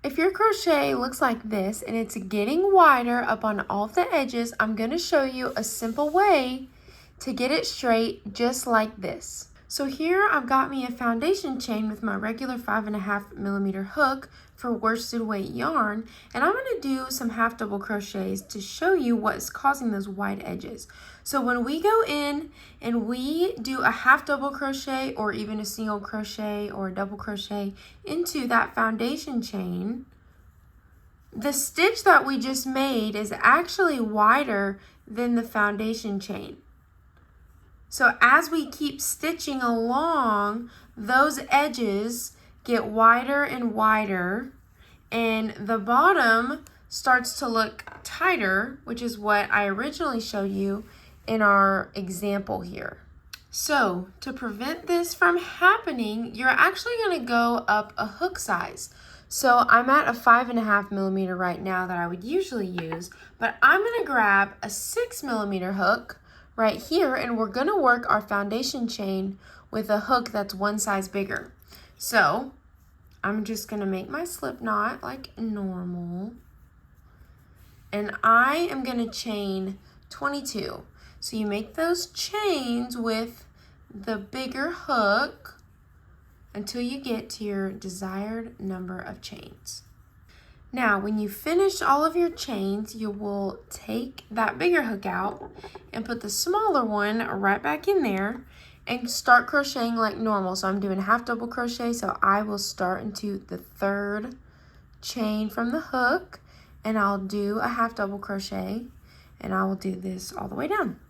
If your crochet looks like this and it's getting wider up on all of the edges, I'm going to show you a simple way to get it straight just like this. So here I've got me a foundation chain with my regular 5.5mm hook for worsted weight yarn, and I'm going to do some half double crochets to show you what is causing those wide edges. So when we go in and we do a half double crochet or even a single crochet or a double crochet into that foundation chain, the stitch that we just made is actually wider than the foundation chain. So as we keep stitching along, those edges get wider and wider, and the bottom starts to look tighter, which is what I originally showed you in our example here. So to prevent this from happening, you're actually going to go up a hook size. So I'm at a 5.5mm right now that I would usually use, but I'm going to grab a 6mm hook right here, and we're going to work our foundation chain with a hook that's one size bigger. So I'm just going to make my slip knot like normal, and I am going to chain 22. So you make those chains with the bigger hook until you get to your desired number of chains. Now, when you finish all of your chains, you will take that bigger hook out and put the smaller one right back in there and start crocheting like normal. So I'm doing a half double crochet, so I will start into the third chain from the hook, and I'll do a half double crochet, and I will do this all the way down.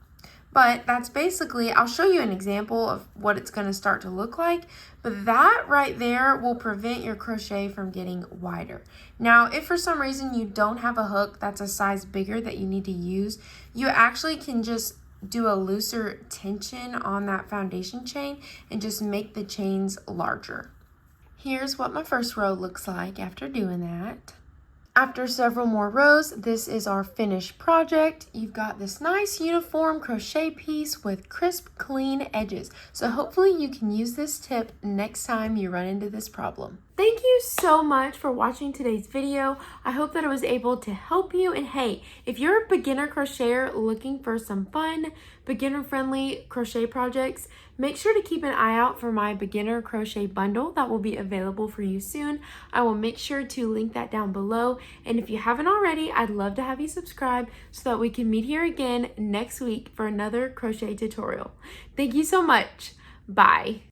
But that's basically, I'll show you an example of what it's going to start to look like, but that right there will prevent your crochet from getting wider. Now, if for some reason you don't have a hook that's a size bigger that you need to use, you actually can just do a looser tension on that foundation chain and just make the chains larger. Here's what my first row looks like after doing that. After several more rows, this is our finished project. You've got this nice uniform crochet piece with crisp, clean edges. So hopefully you can use this tip next time you run into this problem. Thank you so much for watching today's video. I hope that I was able to help you. And hey, if you're a beginner crocheter looking for some fun, beginner-friendly crochet projects, make sure to keep an eye out for my beginner crochet bundle that will be available for you soon. I will make sure to link that down below. And if you haven't already, I'd love to have you subscribe so that we can meet here again next week for another crochet tutorial. Thank you so much. Bye.